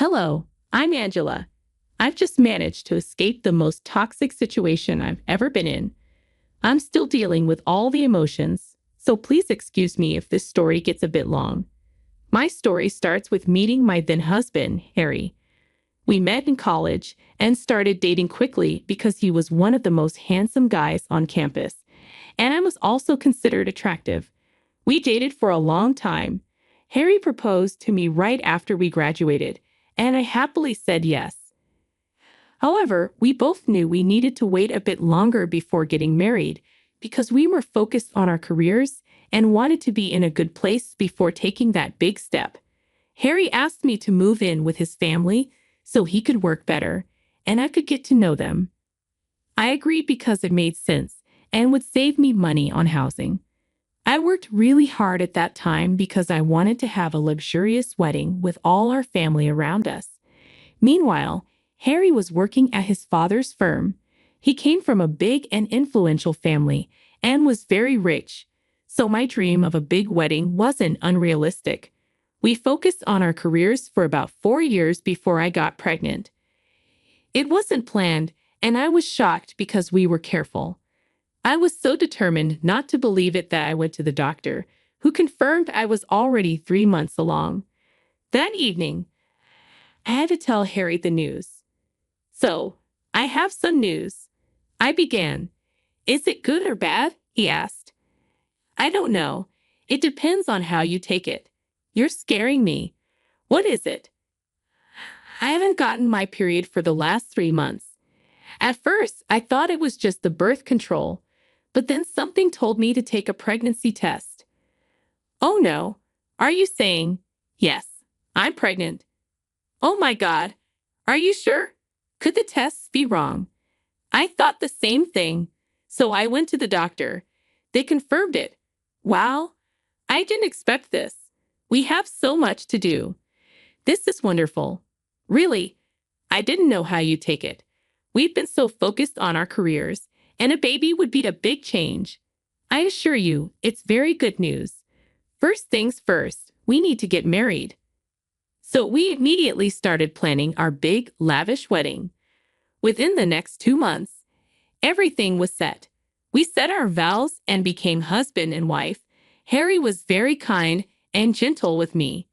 Hello, I'm Angela. I've just managed to escape the most toxic situation I've ever been in. I'm still dealing with all the emotions, so please excuse me if this story gets a bit long. My story starts with meeting my then husband, Harry. We met in college and started dating quickly because he was one of the most handsome guys on campus, and I was also considered attractive. We dated for a long time. Harry proposed to me right after we graduated, and I happily said yes. However, we both knew we needed to wait a bit longer before getting married because we were focused on our careers and wanted to be in a good place before taking that big step. Harry asked me to move in with his family so he could work better and I could get to know them. I agreed because it made sense and would save me money on housing. I worked really hard at that time because I wanted to have a luxurious wedding with all our family around us. Meanwhile, Harry was working at his father's firm. He came from a big and influential family and was very rich, so my dream of a big wedding wasn't unrealistic. We focused on our careers for about 4 years before I got pregnant. It wasn't planned, and I was shocked because we were careful. I was so determined not to believe it that I went to the doctor, who confirmed I was already 3 months along. That evening, I had to tell Harry the news. So, I have some news. I began. Is it good or bad? He asked. I don't know. It depends on how you take it. You're scaring me. What is it? I haven't gotten my period for the last 3 months. At first, I thought it was just the birth control, but then something told me to take a pregnancy test. Oh no. Are you saying, yes, I'm pregnant? Oh my God. Are you sure? Could the tests be wrong? I thought the same thing, so I went to the doctor. They confirmed it. Wow, I didn't expect this. We have so much to do. This is wonderful. Really, I didn't know how you'd take it. We've been so focused on our careers, and a baby would be a big change. I assure you, it's very good news. First things first, we need to get married. So we immediately started planning our big, lavish wedding. Within the next 2 months, everything was set. We said our vows and became husband and wife. Harry was very kind and gentle with me.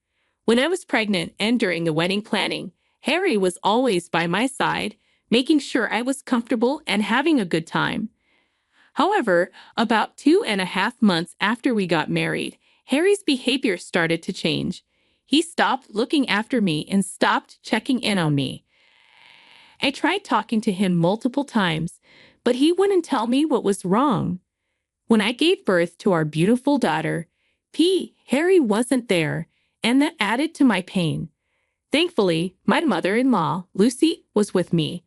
When I was pregnant and during the wedding planning, Harry was always by my side, making sure I was comfortable and having a good time. However, about 2.5 months after we got married, Harry's behavior started to change. He stopped looking after me and stopped checking in on me. I tried talking to him multiple times, but he wouldn't tell me what was wrong. When I gave birth to our beautiful daughter, Harry wasn't there, and that added to my pain. Thankfully, my mother-in-law, Lucy, was with me.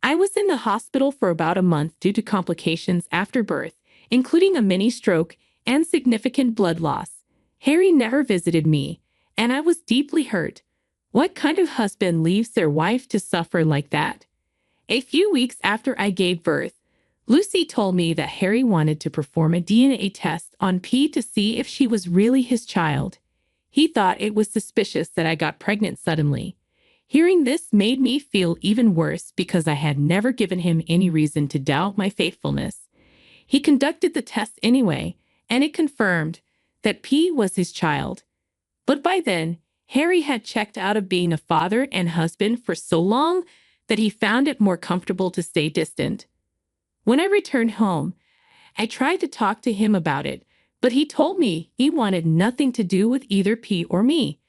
I was in the hospital for about a month due to complications after birth, including a mini stroke and significant blood loss. Harry never visited me, and I was deeply hurt. What kind of husband leaves their wife to suffer like that? A few weeks after I gave birth, Lucy told me that Harry wanted to perform a DNA test on P to see if she was really his child. He thought it was suspicious that I got pregnant suddenly. Hearing this made me feel even worse because I had never given him any reason to doubt my faithfulness. He conducted the test anyway, and it confirmed that P was his child. But by then, Harry had checked out of being a father and husband for so long that he found it more comfortable to stay distant. When I returned home, I tried to talk to him about it, but he told me he wanted nothing to do with either P or me.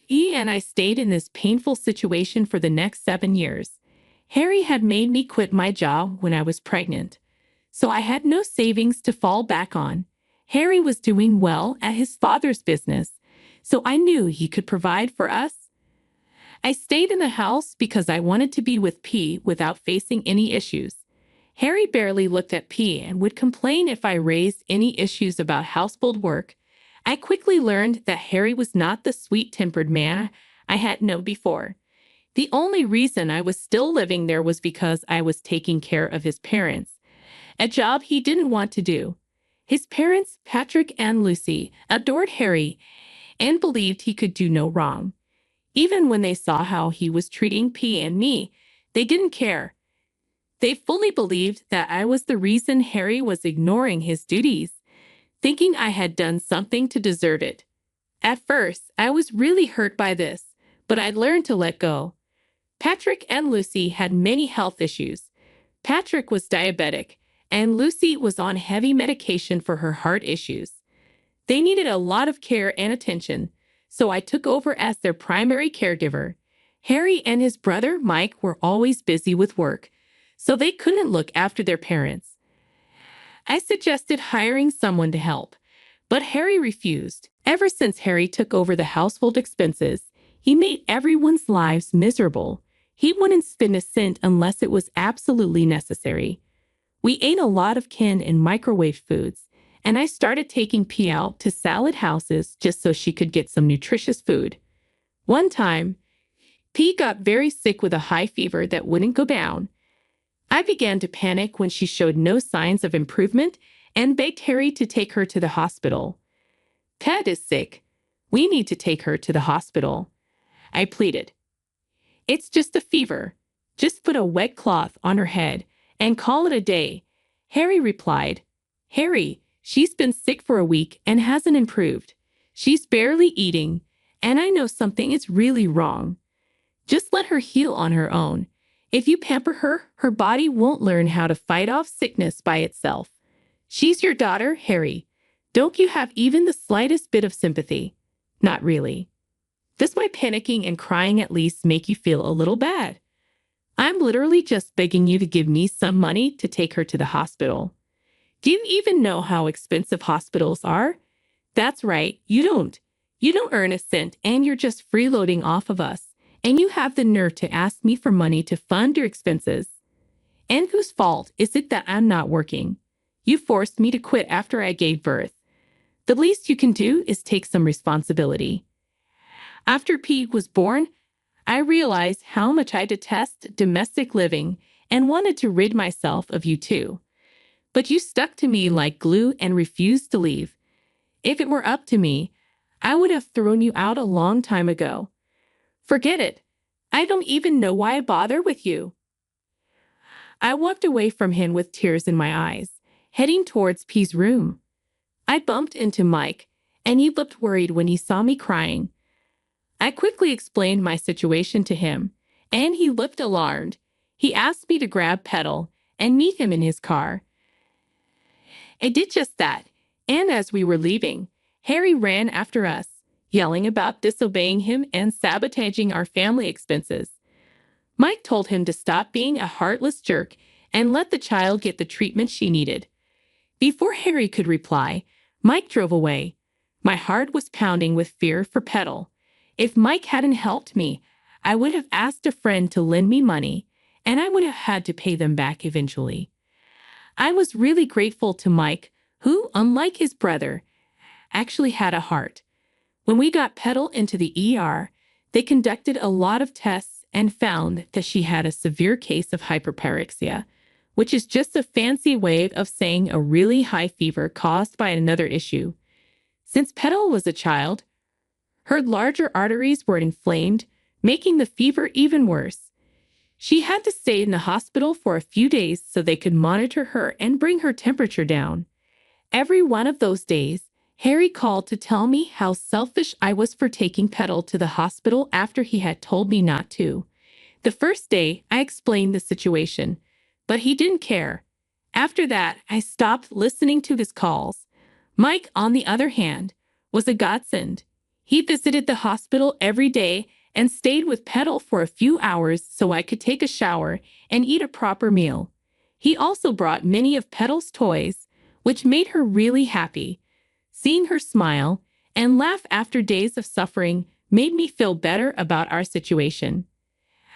He and I stayed in this painful situation for the next 7 years. Harry had made me quit my job when I was pregnant, so I had no savings to fall back on. Harry was doing well at his father's business, so I knew he could provide for us. I stayed in the house because I wanted to be with P without facing any issues. Harry barely looked at P and would complain if I raised any issues about household work. I quickly learned that Harry was not the sweet-tempered man I had known before. The only reason I was still living there was because I was taking care of his parents, a job he didn't want to do. His parents, Patrick and Lucy, adored Harry and believed he could do no wrong. Even when they saw how he was treating P and me, they didn't care. They fully believed that I was the reason Harry was ignoring his duties, thinking I had done something to deserve it. At first, I was really hurt by this, but I learned to let go. Patrick and Lucy had many health issues. Patrick was diabetic, and Lucy was on heavy medication for her heart issues. They needed a lot of care and attention, so I took over as their primary caregiver. Harry and his brother Mike were always busy with work, so they couldn't look after their parents. I suggested hiring someone to help, but Harry refused. Ever since Harry took over the household expenses, he made everyone's lives miserable. He wouldn't spend a cent unless it was absolutely necessary. We ate a lot of canned and microwave foods, and I started taking P out to salad houses just so she could get some nutritious food. One time, P got very sick with a high fever that wouldn't go down. I began to panic when she showed no signs of improvement and begged Harry to take her to the hospital. Pet is sick. We need to take her to the hospital, I pleaded. It's just a fever. Just put a wet cloth on her head and call it a day, Harry replied. Harry, she's been sick for a week and hasn't improved. She's barely eating, and I know something is really wrong. Just let her heal on her own. If you pamper her, her body won't learn how to fight off sickness by itself. She's your daughter, Harry. Don't you have even the slightest bit of sympathy? Not really. Does my panicking and crying at least make you feel a little bad? I'm literally just begging you to give me some money to take her to the hospital. Do you even know how expensive hospitals are? That's right, you don't. You don't earn a cent and you're just freeloading off of us. And you have the nerve to ask me for money to fund your expenses. And whose fault is it that I'm not working? You forced me to quit after I gave birth. The least you can do is take some responsibility. After P was born, I realized how much I detest domestic living and wanted to rid myself of you too. But you stuck to me like glue and refused to leave. If it were up to me, I would have thrown you out a long time ago. Forget it. I don't even know why I bother with you. I walked away from him with tears in my eyes, heading towards P's room. I bumped into Mike, and he looked worried when he saw me crying. I quickly explained my situation to him, and he looked alarmed. He asked me to grab Petal and meet him in his car. I did just that, and as we were leaving, Harry ran after us, yelling about disobeying him and sabotaging our family expenses. Mike told him to stop being a heartless jerk and let the child get the treatment she needed. Before Harry could reply, Mike drove away. My heart was pounding with fear for Petal. If Mike hadn't helped me, I would have asked a friend to lend me money, and I would have had to pay them back eventually. I was really grateful to Mike, who, unlike his brother, actually had a heart. When we got Petal into the ER, they conducted a lot of tests and found that she had a severe case of hyperpyrexia, which is just a fancy way of saying a really high fever caused by another issue. Since Petal was a child, her larger arteries were inflamed, making the fever even worse. She had to stay in the hospital for a few days so they could monitor her and bring her temperature down. Every one of those days, Harry called to tell me how selfish I was for taking Petal to the hospital after he had told me not to. The first day, I explained the situation, but he didn't care. After that, I stopped listening to his calls. Mike, on the other hand, was a godsend. He visited the hospital every day and stayed with Petal for a few hours so I could take a shower and eat a proper meal. He also brought many of Petal's toys, which made her really happy. Seeing her smile and laugh after days of suffering made me feel better about our situation.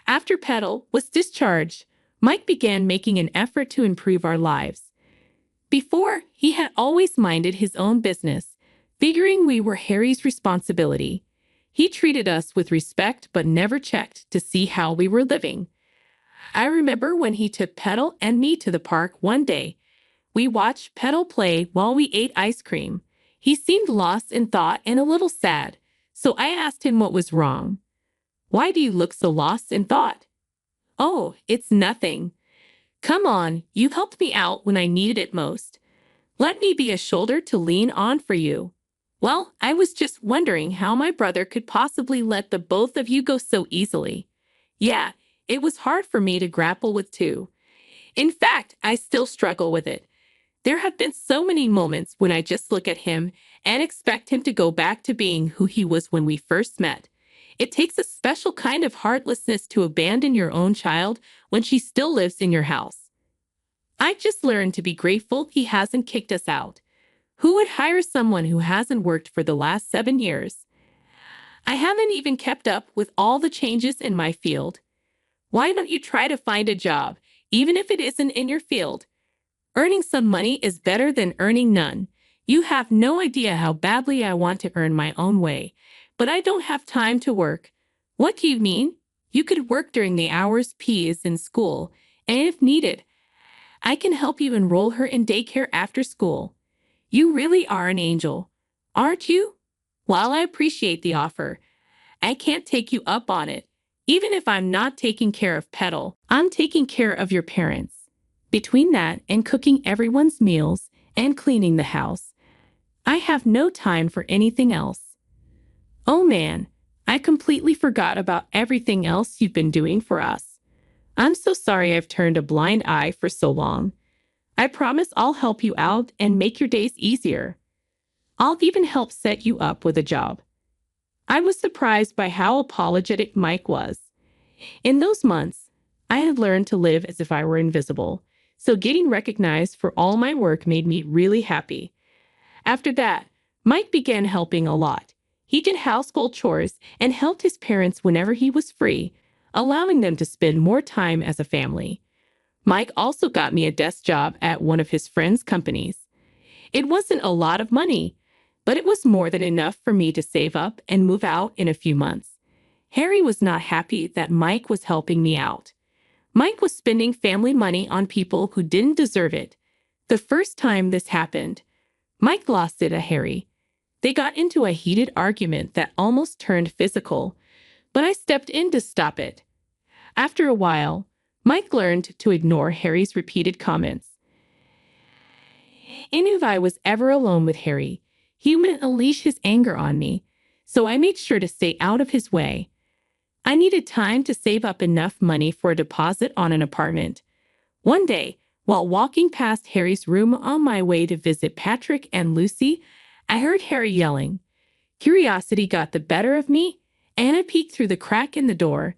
After Petal was discharged, Mike began making an effort to improve our lives. Before, he had always minded his own business, figuring we were Harry's responsibility. He treated us with respect but never checked to see how we were living. I remember when he took Petal and me to the park one day. We watched Petal play while we ate ice cream. He seemed lost in thought and a little sad, so I asked him what was wrong. Why do you look so lost in thought? Oh, it's nothing. Come on, you helped me out when I needed it most. Let me be a shoulder to lean on for you. Well, I was just wondering how my brother could possibly let the both of you go so easily. Yeah, it was hard for me to grapple with too. In fact, I still struggle with it. There have been so many moments when I just look at him and expect him to go back to being who he was when we first met. It takes a special kind of heartlessness to abandon your own child when she still lives in your house. I just learned to be grateful he hasn't kicked us out. Who would hire someone who hasn't worked for the last 7 years? I haven't even kept up with all the changes in my field. Why don't you try to find a job, even if it isn't in your field? Earning some money is better than earning none. You have no idea how badly I want to earn my own way, but I don't have time to work. What do you mean? You could work during the hours P is in school, and if needed, I can help you enroll her in daycare after school. You really are an angel, aren't you? While I appreciate the offer, I can't take you up on it. Even if I'm not taking care of Petal, I'm taking care of your parents. Between that and cooking everyone's meals and cleaning the house, I have no time for anything else. Oh man, I completely forgot about everything else you've been doing for us. I'm so sorry I've turned a blind eye for so long. I promise I'll help you out and make your days easier. I'll even help set you up with a job. I was surprised by how apologetic Mike was. In those months, I had learned to live as if I were invisible, so getting recognized for all my work made me really happy. After that, Mike began helping a lot. He did household chores and helped his parents whenever he was free, allowing them to spend more time as a family. Mike also got me a desk job at one of his friends' companies. It wasn't a lot of money, but it was more than enough for me to save up and move out in a few months. Harry was not happy that Mike was helping me out. Mike was spending family money on people who didn't deserve it. The first time this happened, Mike lost it to Harry. They got into a heated argument that almost turned physical, but I stepped in to stop it. After a while, Mike learned to ignore Harry's repeated comments. And if I was ever alone with Harry, he would unleash his anger on me, so I made sure to stay out of his way. I needed time to save up enough money for a deposit on an apartment. One day, while walking past Harry's room on my way to visit Patrick and Lucy, I heard Harry yelling. Curiosity got the better of me, and I peeked through the crack in the door.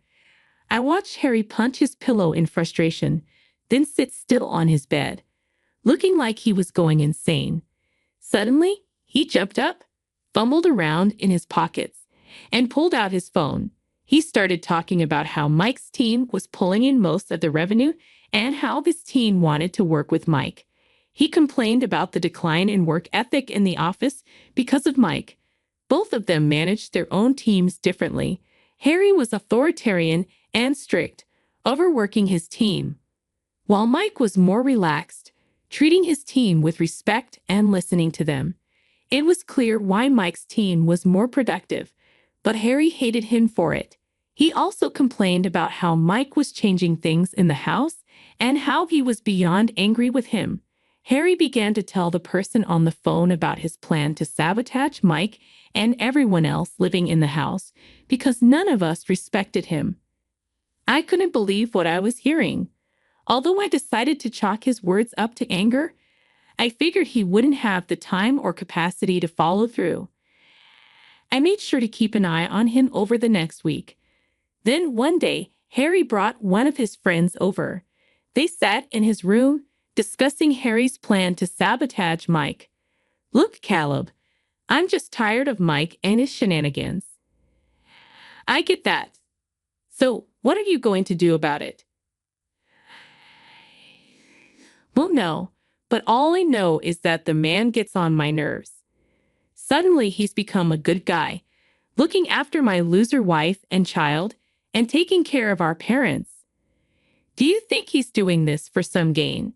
I watched Harry punch his pillow in frustration, then sit still on his bed, looking like he was going insane. Suddenly, he jumped up, fumbled around in his pockets, and pulled out his phone. He started talking about how Mike's team was pulling in most of the revenue and how this team wanted to work with Mike. He complained about the decline in work ethic in the office because of Mike. Both of them managed their own teams differently. Harry was authoritarian and strict, overworking his team, while Mike was more relaxed, treating his team with respect and listening to them. It was clear why Mike's team was more productive, but Harry hated him for it. He also complained about how Mike was changing things in the house and how he was beyond angry with him. Harry began to tell the person on the phone about his plan to sabotage Mike and everyone else living in the house because none of us respected him. I couldn't believe what I was hearing. Although I decided to chalk his words up to anger, I figured he wouldn't have the time or capacity to follow through. I made sure to keep an eye on him over the next week. Then one day, Harry brought one of his friends over. They sat in his room, discussing Harry's plan to sabotage Mike. Look, Caleb, I'm just tired of Mike and his shenanigans. I get that. So, what are you going to do about it? Well, no, but all I know is that the man gets on my nerves. Suddenly, he's become a good guy, looking after my loser wife and child, and taking care of our parents. Do you think he's doing this for some gain?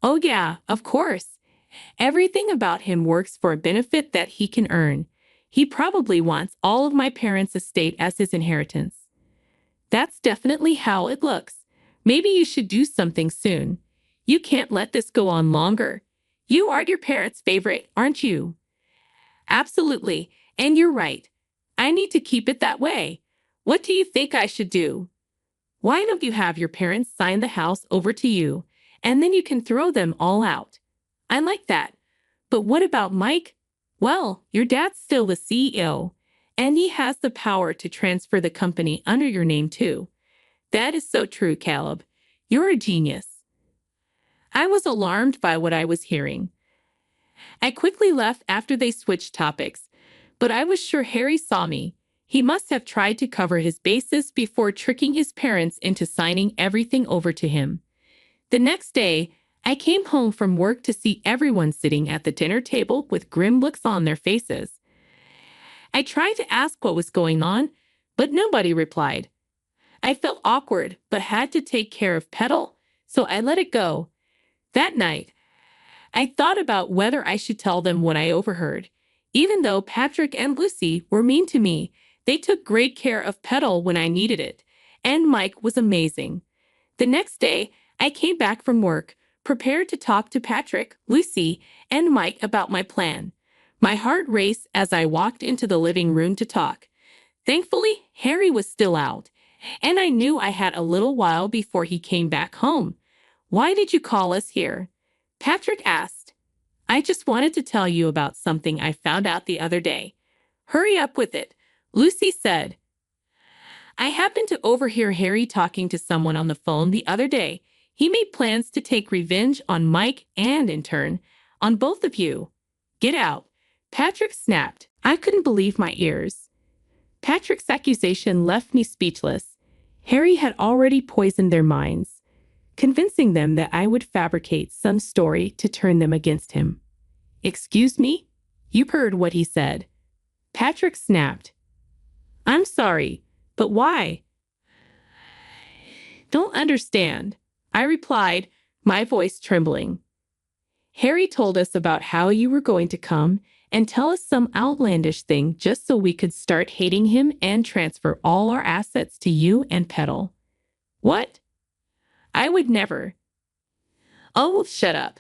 Oh yeah, of course. Everything about him works for a benefit that he can earn. He probably wants all of my parents' estate as his inheritance. That's definitely how it looks. Maybe you should do something soon. You can't let this go on longer. You are your parents' favorite, aren't you? Absolutely. And you're right. I need to keep it that way. What do you think I should do? Why don't you have your parents sign the house over to you, and then you can throw them all out? I like that. But what about Mike? Well, your dad's still the CEO, and he has the power to transfer the company under your name too. That is so true, Caleb. You're a genius. I was alarmed by what I was hearing. I quickly left after they switched topics, but I was sure Harry saw me. He must have tried to cover his bases before tricking his parents into signing everything over to him. The next day, I came home from work to see everyone sitting at the dinner table with grim looks on their faces. I tried to ask what was going on, but nobody replied. I felt awkward, but had to take care of Petal, so I let it go. That night, I thought about whether I should tell them what I overheard. Even though Patrick and Lucy were mean to me, they took great care of Petal when I needed it, and Mike was amazing. The next day, I came back from work, prepared to talk to Patrick, Lucy, and Mike about my plan. My heart raced as I walked into the living room to talk. Thankfully, Harry was still out, and I knew I had a little while before he came back home. "Why did you call us here?" Patrick asked. "I just wanted to tell you about something I found out the other day." "Hurry up with it," Lucy said. "I happened to overhear Harry talking to someone on the phone the other day. He made plans to take revenge on Mike and, in turn, on both of you." "Get out," Patrick snapped. I couldn't believe my ears. Patrick's accusation left me speechless. Harry had already poisoned their minds, convincing them that I would fabricate some story to turn them against him. "Excuse me? You heard what he said." Patrick snapped. "I'm sorry, but why?" "Don't understand," I replied, my voice trembling. "Harry told us about how you were going to come and tell us some outlandish thing just so we could start hating him and transfer all our assets to you and Petal." "What? I would never." "Oh, shut up.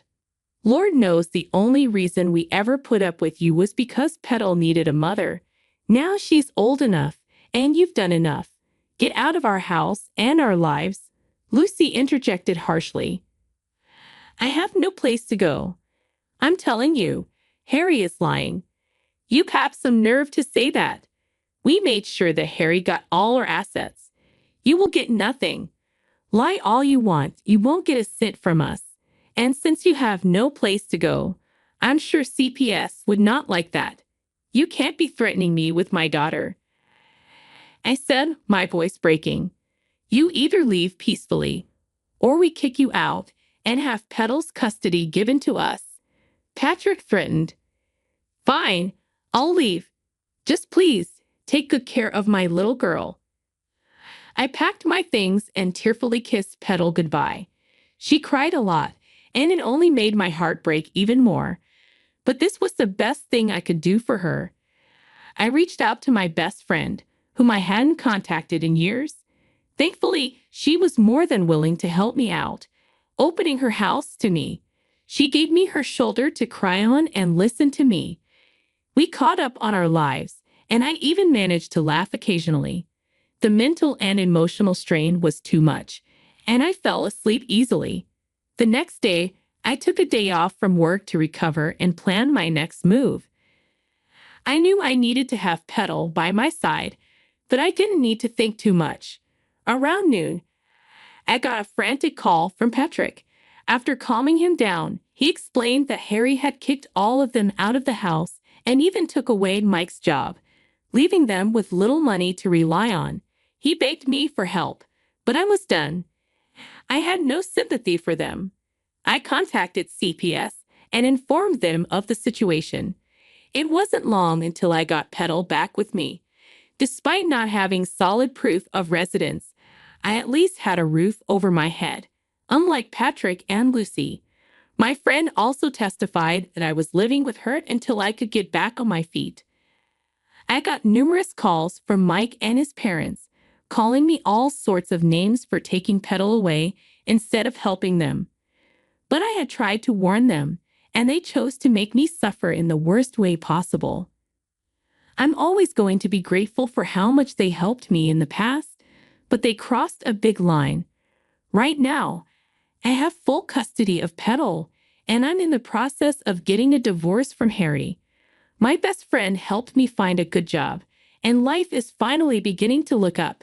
Lord knows the only reason we ever put up with you was because Petal needed a mother. Now she's old enough, and you've done enough. Get out of our house and our lives," Lucy interjected harshly. "I have no place to go. I'm telling you, Harry is lying." "You have some nerve to say that. We made sure that Harry got all our assets. You will get nothing. Lie all you want, you won't get a cent from us. And since you have no place to go, I'm sure CPS would not like that. You can't be threatening me with my daughter," I said, my voice breaking. "You either leave peacefully, or we kick you out and have Petal's custody given to us," Patrick threatened. "Fine, I'll leave. Just please, take good care of my little girl." I packed my things and tearfully kissed Petal goodbye. She cried a lot, and it only made my heart break even more. But this was the best thing I could do for her. I reached out to my best friend, whom I hadn't contacted in years. Thankfully, she was more than willing to help me out, opening her house to me. She gave me her shoulder to cry on and listen to me. We caught up on our lives, and I even managed to laugh occasionally. The mental and emotional strain was too much, and I fell asleep easily. The next day, I took a day off from work to recover and plan my next move. I knew I needed to have Petal by my side, but I didn't need to think too much. Around noon, I got a frantic call from Patrick. After calming him down, he explained that Harry had kicked all of them out of the house and even took away Mike's job, leaving them with little money to rely on. He begged me for help, but I was done. I had no sympathy for them. I contacted CPS and informed them of the situation. It wasn't long until I got Petal back with me. Despite not having solid proof of residence, I at least had a roof over my head, unlike Patrick and Lucy. My friend also testified that I was living with her until I could get back on my feet. I got numerous calls from Mike and his parents, calling me all sorts of names for taking Petal away instead of helping them. But I had tried to warn them, and they chose to make me suffer in the worst way possible. I'm always going to be grateful for how much they helped me in the past, but they crossed a big line. Right now, I have full custody of Petal, and I'm in the process of getting a divorce from Harry. My best friend helped me find a good job, and life is finally beginning to look up.